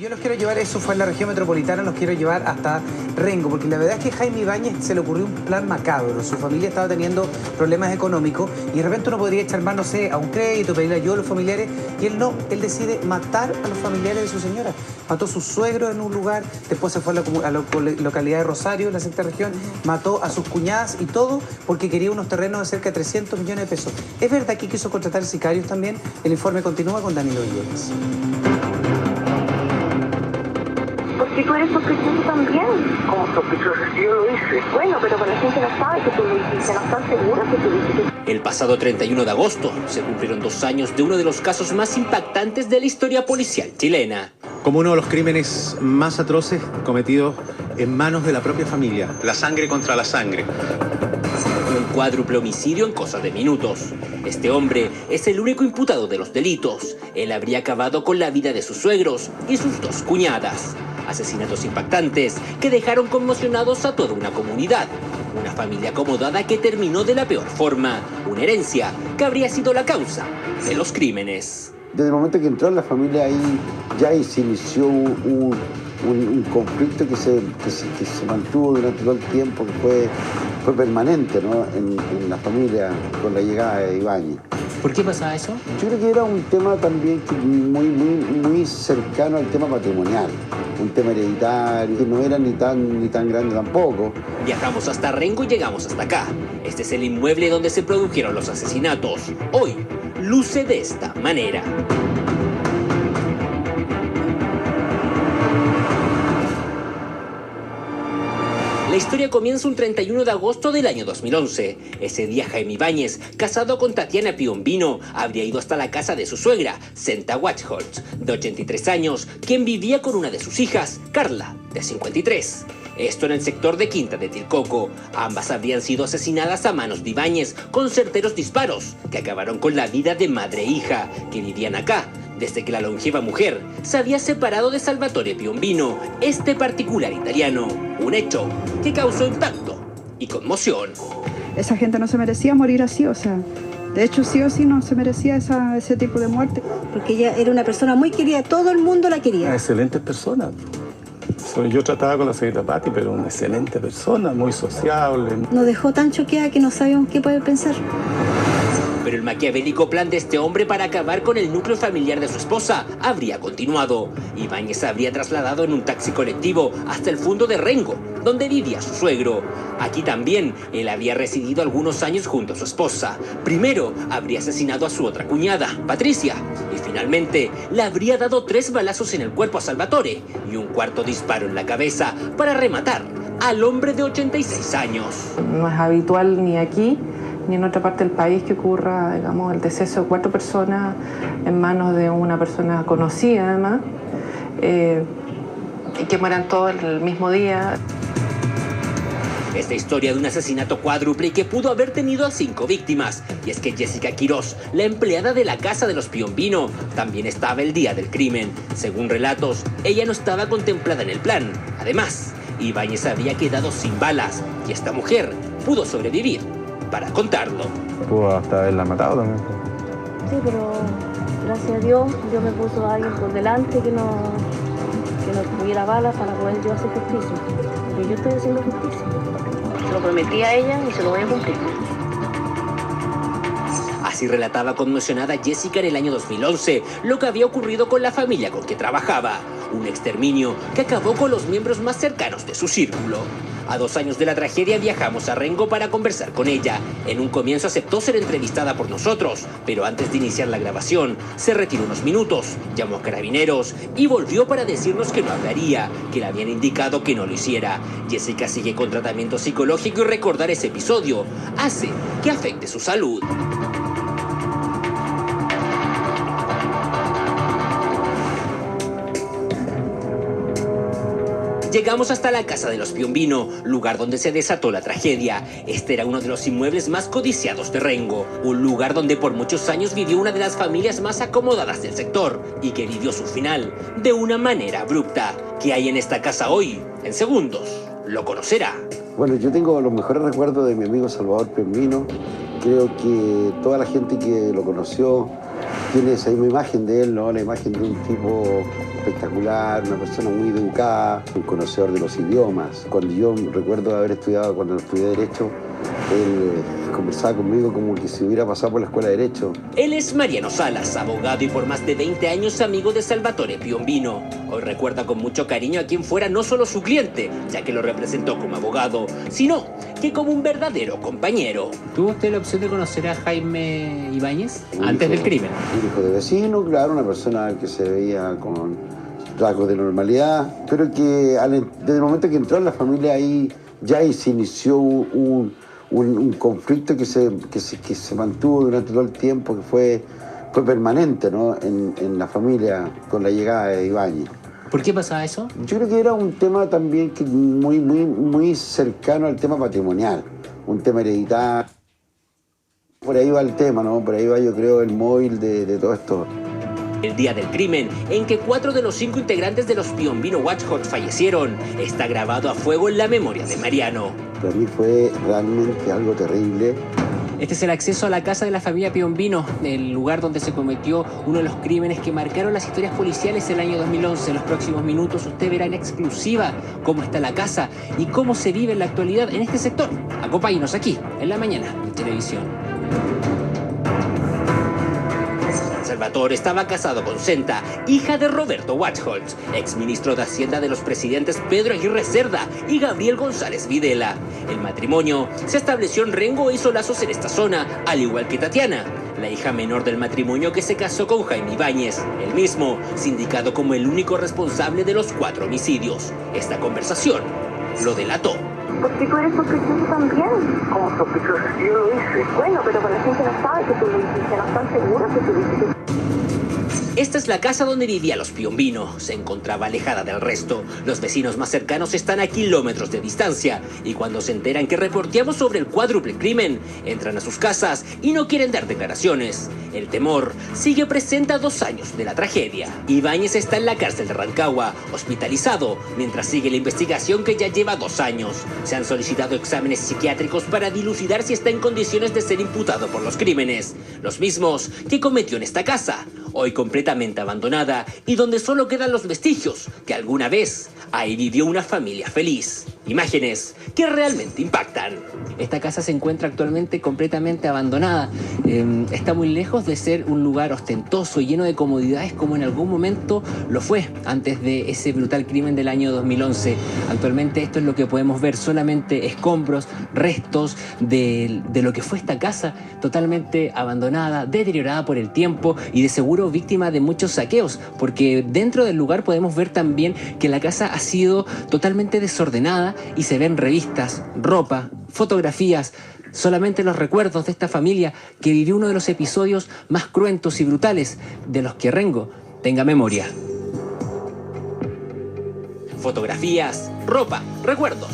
Yo los quiero llevar, eso fue en la región metropolitana, los quiero llevar hasta Rengo, porque la verdad es que Jaime Ibáñez se le ocurrió un plan macabro. Su familia estaba teniendo problemas económicos y de repente uno podría echar mano, no sé, a un crédito, pedirle ayuda a los familiares, y él no, él decide matar a los familiares de su señora. Mató a su suegro en un lugar, después se fue a la localidad de Rosario, en la sexta región, mató a sus cuñadas y todo porque quería unos terrenos de cerca de 300 millones de pesos. ¿Es verdad que quiso contratar sicarios también? El informe continúa con Danilo Villegas. Porque tú eres sospechoso también. ¿Cómo sospechoso si yo lo hice? Bueno, pero la gente no sabe que tú lo hiciste, no están seguros que tú lo hiciste. El pasado 31 de agosto se cumplieron 2 años de uno de los casos más impactantes de la historia policial chilena. Como uno de los crímenes más atroces cometidos en manos de la propia familia. La sangre contra la sangre. Un cuádruple homicidio en cosa de minutos. Este hombre es el único imputado de los delitos. Él habría acabado con la vida de sus suegros y sus 2 cuñadas. Asesinatos impactantes que dejaron conmocionados a toda una comunidad. Una familia acomodada que terminó de la peor forma. Una herencia que habría sido la causa de los crímenes. Desde el momento que entró en la familia ahí, ya ahí se inició un conflicto que se mantuvo durante todo el tiempo, que fue permanente, ¿no? en la familia con la llegada de Ibáñez. ¿Por qué pasaba eso? Yo creo que era un tema también muy cercano al tema patrimonial, un tema hereditario, que no era ni tan grande tampoco. Viajamos hasta Rengo y llegamos hasta acá. Este es el inmueble donde se produjeron los asesinatos. Hoy luce de esta manera. La historia comienza un 31 de agosto del año 2011. Ese día Jaime Ibáñez, casado con Tatiana Piombino, habría ido hasta la casa de su suegra, Senta Wachholz, de 83 años, quien vivía con una de sus hijas, Carla, de 53. Esto en el sector de Quinta de Tilcoco. Ambas habrían sido asesinadas a manos de Ibáñez con certeros disparos que acabaron con la vida de madre e hija que vivían acá desde que la longeva mujer se había separado de Salvatore Piombino, este particular italiano. Un hecho que causó impacto y conmoción. Esa gente no se merecía morir así, o sea, de hecho sí o sí no se merecía ese tipo de muerte. Porque ella era una persona muy querida, todo el mundo la quería. Una excelente persona. Yo trataba con la señorita Patti, pero una excelente persona, muy sociable. Nos dejó tan choqueada que no sabíamos qué poder pensar. Pero el maquiavélico plan de este hombre para acabar con el núcleo familiar de su esposa habría continuado. Ibáñez se habría trasladado en un taxi colectivo hasta el fondo de Rengo, donde vivía su suegro. Aquí también él había residido algunos años junto a su esposa. Primero habría asesinado a su otra cuñada, Patricia, y finalmente le habría dado 3 balazos en el cuerpo a Salvatore y un cuarto disparo en la cabeza para rematar al hombre de 86 años. No es habitual ni aquí ni en otra parte del país que ocurra, digamos, el deceso de 4 personas en manos de una persona conocida, además, y que mueran todos el mismo día. Esta historia de un asesinato cuádruple que pudo haber tenido a 5 víctimas. Y es que Jessica Quirós, la empleada de la casa de los Piombino, también estaba el día del crimen. Según relatos, ella no estaba contemplada en el plan. Además, Ibáñez había quedado sin balas y esta mujer pudo sobrevivir para contarlo. Pudo hasta haberla matado también. Sí, pero gracias a Dios me puso a alguien por delante que no tuviera balas para poder yo hacer justicia. Porque yo estoy haciendo justicia. Se lo prometí a ella y se lo voy a cumplir. Así relataba conmocionada Jessica en el año 2011 lo que había ocurrido con la familia con que trabajaba. Un exterminio que acabó con los miembros más cercanos de su círculo. A 2 años de la tragedia viajamos a Rengo para conversar con ella. En un comienzo aceptó ser entrevistada por nosotros, pero antes de iniciar la grabación, se retiró unos minutos, llamó a carabineros y volvió para decirnos que no hablaría, que le habían indicado que no lo hiciera. Jessica sigue con tratamiento psicológico y recordar ese episodio hace que afecte su salud. Llegamos hasta la casa de los Piombino, lugar donde se desató la tragedia. Este era uno de los inmuebles más codiciados de Rengo, un lugar donde por muchos años vivió una de las familias más acomodadas del sector y que vivió su final de una manera abrupta. ¿Qué hay en esta casa hoy? En segundos, lo conocerá. Bueno, yo tengo los mejores recuerdos de mi amigo Salvador Piombino. Creo que toda la gente que lo conoció tiene esa misma imagen de él, ¿no? La imagen de un tipo espectacular, una persona muy educada, un conocedor de los idiomas. Cuando yo recuerdo haber estudiado, cuando estudié Derecho, él conversaba conmigo como que si hubiera pasado por la escuela de Derecho. Él es Mariano Salas, abogado y por más de 20 años amigo de Salvatore Piombino. Hoy recuerda con mucho cariño a quien fuera no solo su cliente, ya que lo representó como abogado, sino que como un verdadero compañero. ¿Tuvo usted la opción de conocer a Jaime Ibáñez antes del crimen? Un hijo de vecino, claro, una persona que se veía con rasgos de normalidad, pero que desde el momento que entró en la familia ahí ya se inició un conflicto que se mantuvo durante todo el tiempo, que fue permanente, ¿no? en la familia con la llegada de Ibáñez. ¿Por qué pasaba eso? Yo creo que era un tema también que muy cercano al tema patrimonial, un tema hereditario. Por ahí va el tema, ¿no? Por ahí va, yo creo, el móvil de todo esto. El día del crimen, en que 4 de los 5 integrantes de los Piombino Watchhots fallecieron, está grabado a fuego en la memoria de Mariano. Para mí fue realmente algo terrible. Este es el acceso a la casa de la familia Piombino, el lugar donde se cometió uno de los crímenes que marcaron las historias policiales el año 2011. En los próximos minutos usted verá en exclusiva cómo está la casa y cómo se vive en la actualidad en este sector. Acompáñenos aquí, en La Mañana de Televisión. Salvatore estaba casado con Senta, hija de Roberto Watchholtz, exministro de Hacienda de los presidentes Pedro Aguirre Cerda y Gabriel González Videla. El matrimonio se estableció en Rengo e hizo lazos en esta zona, al igual que Tatiana, la hija menor del matrimonio que se casó con Jaime Ibáñez, el mismo, sindicado como el único responsable de los 4 homicidios. Esta conversación lo delató. Porque tú eres sospechoso también. ¿Cómo sospechoso? Si yo lo hice. Bueno, pero la gente no sabe que tú lo hiciste, no están seguros que tú lo hiciste. Esta es la casa donde vivía los Piombino. Se encontraba alejada del resto. Los vecinos más cercanos están a kilómetros de distancia. Y cuando se enteran que reporteamos sobre el cuádruple crimen, entran a sus casas y no quieren dar declaraciones. El temor sigue presente a 2 años de la tragedia. Ibáñez está en la cárcel de Rancagua, hospitalizado, mientras sigue la investigación que ya lleva 2 años. Se han solicitado exámenes psiquiátricos para dilucidar si está en condiciones de ser imputado por los crímenes. Los mismos que cometió en esta casa, hoy completamente abandonada y donde solo quedan los vestigios que alguna vez ahí vivió una familia feliz. Imágenes que realmente impactan. Esta casa se encuentra actualmente completamente abandonada. Está muy lejos de ser un lugar ostentoso y lleno de comodidades como en algún momento lo fue antes de ese brutal crimen del año 2011. Actualmente esto es lo que podemos ver, solamente escombros, restos de lo que fue esta casa, totalmente abandonada, deteriorada por el tiempo y de seguro víctima de muchos saqueos, porque dentro del lugar podemos ver también que la casa ha sido totalmente desordenada y se ven revistas, ropa, fotografías, solamente los recuerdos de esta familia que vivió uno de los episodios más cruentos y brutales de los que Rengo tenga memoria. Fotografías, ropa, recuerdos.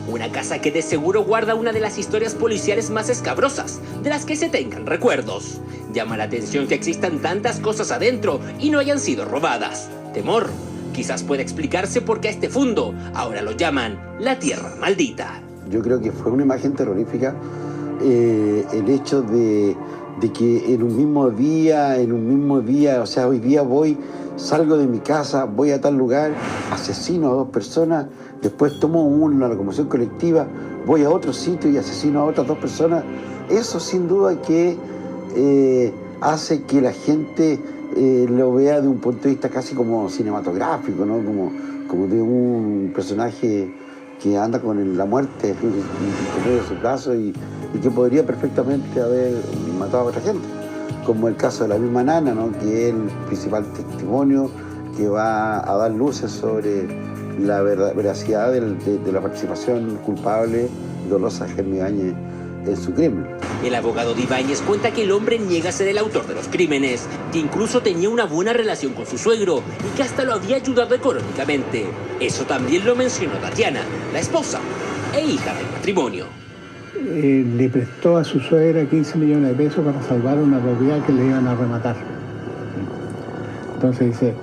Una casa que de seguro guarda una de las historias policiales más escabrosas, de las que se tengan recuerdos. Llama la atención que existan tantas cosas adentro y no hayan sido robadas. Temor. Quizás pueda explicarse por qué a este fundo ahora lo llaman la Tierra Maldita. Yo creo que fue una imagen terrorífica el hecho de que en un mismo día, o sea, hoy día salgo de mi casa, voy a tal lugar, asesino a 2 personas, después tomo una locomoción colectiva, voy a otro sitio y asesino a otras 2 personas. Eso sin duda que hace que la gente lo vea de un punto de vista casi como cinematográfico, ¿no? Como de un personaje que anda con la muerte en su brazo y que podría perfectamente haber matado a otra gente, como el caso de la misma Nana, ¿no? Que es el principal testimonio que va a dar luces sobre la veracidad de la participación culpable y dolosa de Jaime Ibáñez en su crimen. El abogado de Ibáñez cuenta que el hombre niega ser el autor de los crímenes, que incluso tenía una buena relación con su suegro y que hasta lo había ayudado económicamente. Eso también lo mencionó Tatiana, la esposa e hija del matrimonio. Le prestó a su suegra 15 millones de pesos para salvar una propiedad que le iban a rematar. Entonces dice,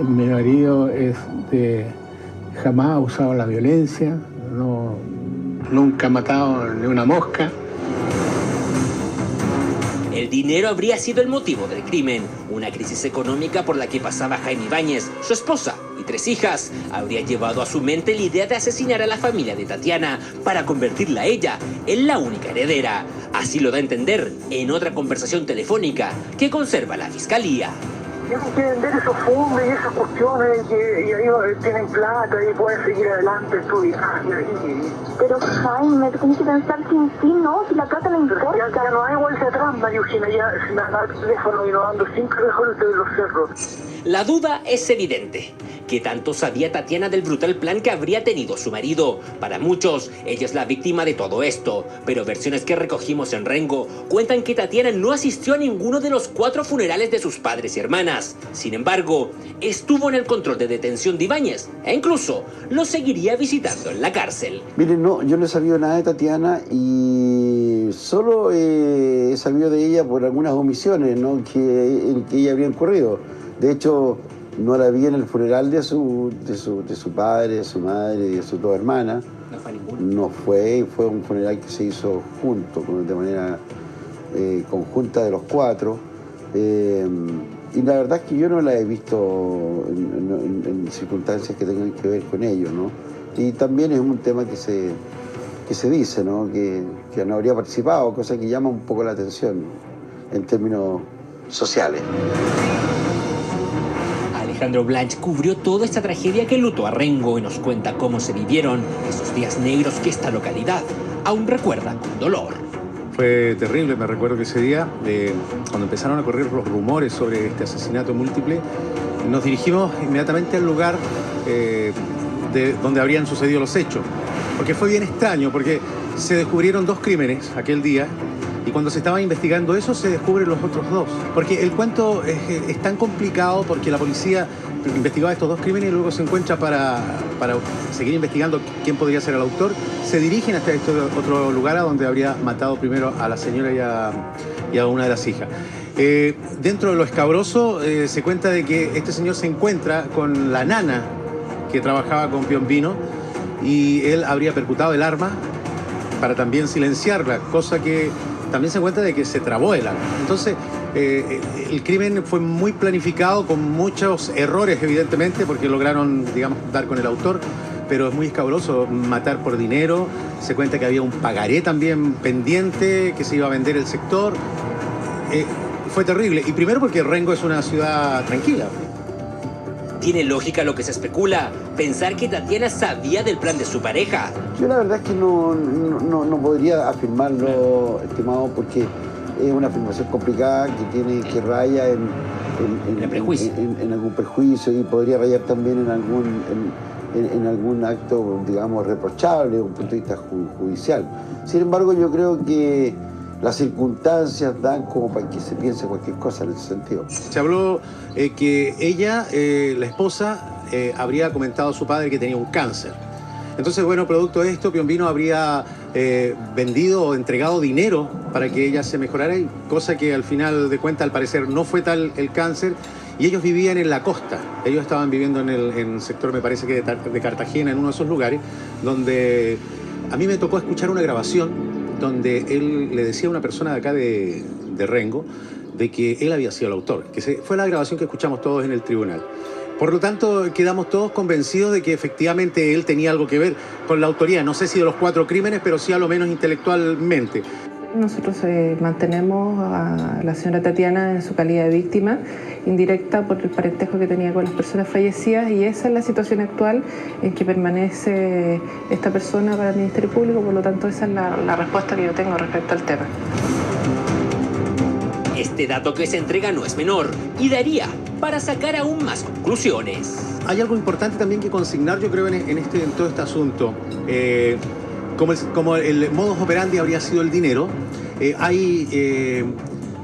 mi marido jamás ha usado la violencia, nunca ha matado ni una mosca. El dinero habría sido el motivo del crimen. Una crisis económica por la que pasaba Jaime Ibáñez, su esposa y 3 hijas, habría llevado a su mente la idea de asesinar a la familia de Tatiana para convertirla a ella en la única heredera. Así lo da a entender en otra conversación telefónica que conserva la fiscalía. Tienen que vender esos fondos y esas cuestiones y ahí tienen plata y pueden seguir adelante estudiando. Pero Jaime, tú tienes que pensar sin sí, ¿no? Si la plata le importa. Ya no hay vuelta atrás, Mariugina, ya se me da el teléfono y no ando 5 mejores de los cerros. La duda es evidente. ¿Qué tanto sabía Tatiana del brutal plan que habría tenido su marido? Para muchos, ella es la víctima de todo esto, pero versiones que recogimos en Rengo cuentan que Tatiana no asistió a ninguno de los 4 funerales de sus padres y hermanas. Sin embargo, estuvo en el control de detención de Ibáñez e incluso lo seguiría visitando en la cárcel. Miren, no, yo no he sabido nada de Tatiana y solo he sabido de ella por algunas omisiones, ¿no?, en que ella habría incurrido. De hecho, no la vi en el funeral de su padre, de su madre y de sus 2 hermanas. ¿No fue ninguno? No fue, fue un funeral que se hizo junto, de manera conjunta de los 4. Y la verdad es que yo no la he visto en circunstancias que tengan que ver con ello, ¿no? Y también es un tema que se dice, ¿no?, que no habría participado, cosa que llama un poco la atención en términos sociales. Alejandro Blanch cubrió toda esta tragedia que enlutó a Rengo y nos cuenta cómo se vivieron esos días negros que esta localidad aún recuerda con dolor. Fue terrible, me recuerdo que ese día, cuando empezaron a correr los rumores sobre este asesinato múltiple, nos dirigimos inmediatamente al lugar donde habrían sucedido los hechos. Porque fue bien extraño, porque se descubrieron 2 crímenes aquel día, y cuando se estaba investigando eso, se descubren los otros 2. Porque el cuento es tan complicado porque la policía investigaba estos 2 crímenes y luego se encuentra para seguir investigando quién podría ser el autor. Se dirigen hasta este otro lugar a donde habría matado primero a la señora y a una de las hijas. Dentro de lo escabroso se cuenta de que este señor se encuentra con la nana que trabajaba con Piombino y él habría percutado el arma para también silenciarla, cosa que también se cuenta de que se trabó el arma. Entonces, el crimen fue muy planificado, con muchos errores, evidentemente, porque lograron, digamos, dar con el autor, pero es muy escabroso matar por dinero. Se cuenta que había un pagaré también pendiente, que se iba a vender el sector. Fue terrible. Y primero porque Rengo es una ciudad tranquila. ¿Tiene lógica lo que se especula? Pensar que Tatiana sabía del plan de su pareja. Yo la verdad es que no podría afirmarlo, estimado, porque es una afirmación complicada que raya en algún prejuicio y podría rayar también en algún acto, digamos, reprochable desde un punto de vista judicial. Sin embargo, yo creo que las circunstancias dan como para que se piense cualquier cosa en ese sentido. Se habló que ella, la esposa, habría comentado a su padre que tenía un cáncer. Entonces, bueno, producto de esto, Piombino habría vendido o entregado dinero para que ella se mejorara, cosa que al final de cuentas, al parecer, no fue tal el cáncer. Y ellos vivían en la costa. Ellos estaban viviendo en el sector, me parece que de Cartagena, en uno de esos lugares, donde a mí me tocó escuchar una grabación donde él le decía a una persona de acá de Rengo de que él había sido el autor, que fue la grabación que escuchamos todos en el tribunal. Por lo tanto, quedamos todos convencidos de que efectivamente él tenía algo que ver con la autoría, no sé si de los 4 crímenes, pero sí a lo menos intelectualmente. Nosotros mantenemos a la señora Tatiana en su calidad de víctima indirecta por el parentesco que tenía con las personas fallecidas, y esa es la situación actual en que permanece esta persona para el Ministerio Público. Por lo tanto, esa es la respuesta que yo tengo respecto al tema. Este dato que se entrega no es menor y daría para sacar aún más conclusiones. Hay algo importante también que consignar, yo creo, en todo este asunto. Como el modus operandi habría sido el dinero, hay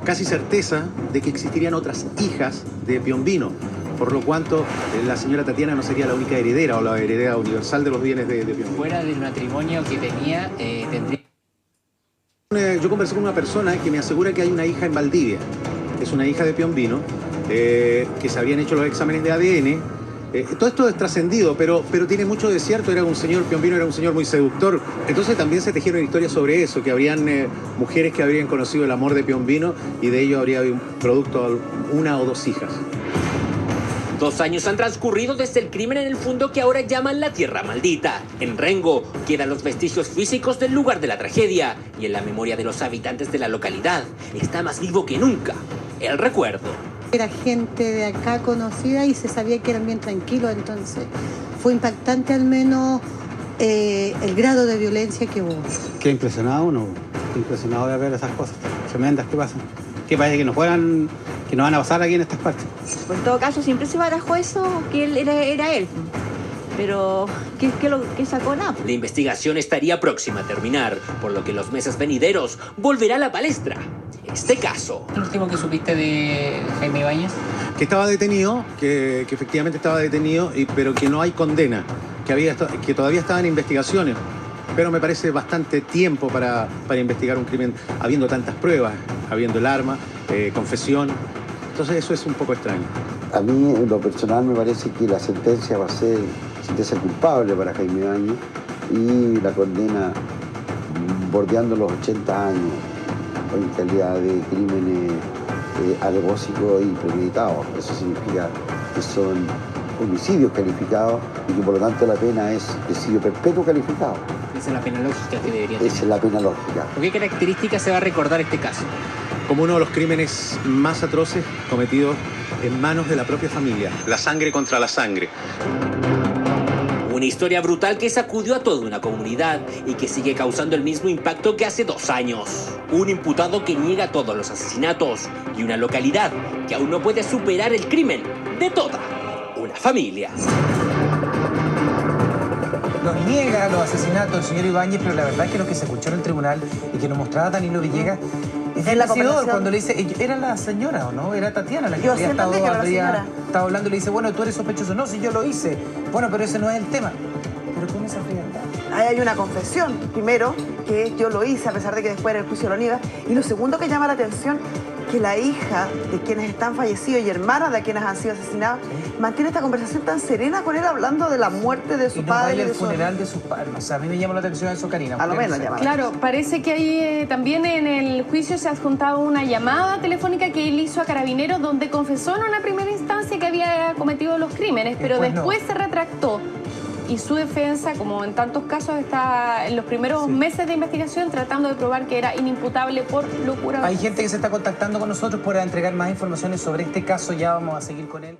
casi certeza de que existirían otras hijas de Piombino, por lo cuanto la señora Tatiana no sería la única heredera o la heredera universal de los bienes de Piombino. Fuera del matrimonio que tenía, tendría... Yo conversé con una persona que me asegura que hay una hija en Valdivia, que es una hija de Piombino, que se habían hecho los exámenes de ADN Todo esto es trascendido, pero tiene mucho de cierto. Piombino era un señor muy seductor. Entonces también se tejieron historias sobre eso, que habrían mujeres que habrían conocido el amor de Piombino y de ello habría habido un producto, una o dos hijas. 2 años han transcurrido desde el crimen en el fondo que ahora llaman la Tierra Maldita. En Rengo quedan los vestigios físicos del lugar de la tragedia y en la memoria de los habitantes de la localidad está más vivo que nunca el recuerdo. Era gente de acá conocida y se sabía que eran bien tranquilos, entonces fue impactante al menos el grado de violencia que hubo. Qué impresionado uno, impresionado de ver esas cosas tremendas que pasan. Que parece que no van a pasar aquí en estas partes. Pues en todo caso siempre se barajó eso, que él era él. Pero, ¿qué sacó nada? La investigación estaría próxima a terminar, por lo que en los meses venideros volverá a la palestra este caso. ¿El último que supiste de Jaime Ibáñez? Que estaba detenido, que efectivamente estaba detenido, pero que no hay condena, que todavía estaba en investigaciones. Pero me parece bastante tiempo para investigar un crimen, habiendo tantas pruebas, habiendo el arma, confesión. Entonces eso es un poco extraño. A mí, en lo personal, me parece que la sentencia va a ser sentencia culpable para Jaime Ibáñez y la condena bordeando los 80 años en calidad de crímenes alevósicos y premeditados. Eso significa que son homicidios calificados y que por lo tanto la pena es homicidio perpetuo calificado. Esa es la pena lógica que debería tener. Esa es la pena lógica. ¿Por qué características se va a recordar este caso? Como uno de los crímenes más atroces cometidos en manos de la propia familia. La sangre contra la sangre. Una historia brutal que sacudió a toda una comunidad y que sigue causando el mismo impacto que hace 2 años. Un imputado que niega todos los asesinatos y una localidad que aún no puede superar el crimen de toda una familia. Nos niega los asesinatos del señor Ibáñez, pero la verdad es que lo que se escuchó en el tribunal y que nos mostraba Danilo Villegas es decidor cuando le dice, era la señora o no, era Tatiana la que había estado hablando y le dice, bueno, tú eres sospechoso. No, si yo lo hice. Bueno, pero ese no es el tema. Pero con esa frialdad. Ahí hay una confesión, primero, que yo lo hice a pesar de que después en el juicio lo niega. Y lo segundo que llama la atención, que la hija de quienes están fallecidos y hermanas de quienes han sido asesinados mantiene esta conversación tan serena con él hablando de la muerte de su padre. Y el funeral de sus padres. O sea, a mí me llama la atención eso, Karina. A lo menos llama. Claro, parece que ahí también en el juicio se ha adjuntado una llamada telefónica que él hizo a Carabineros donde confesó en una primera instancia que había cometido los crímenes, pero después se retractó. Y su defensa, como en tantos casos, está en los primeros meses de investigación tratando de probar que era inimputable por locura. Hay gente que se está contactando con nosotros para entregar más informaciones sobre este caso. Ya vamos a seguir con él.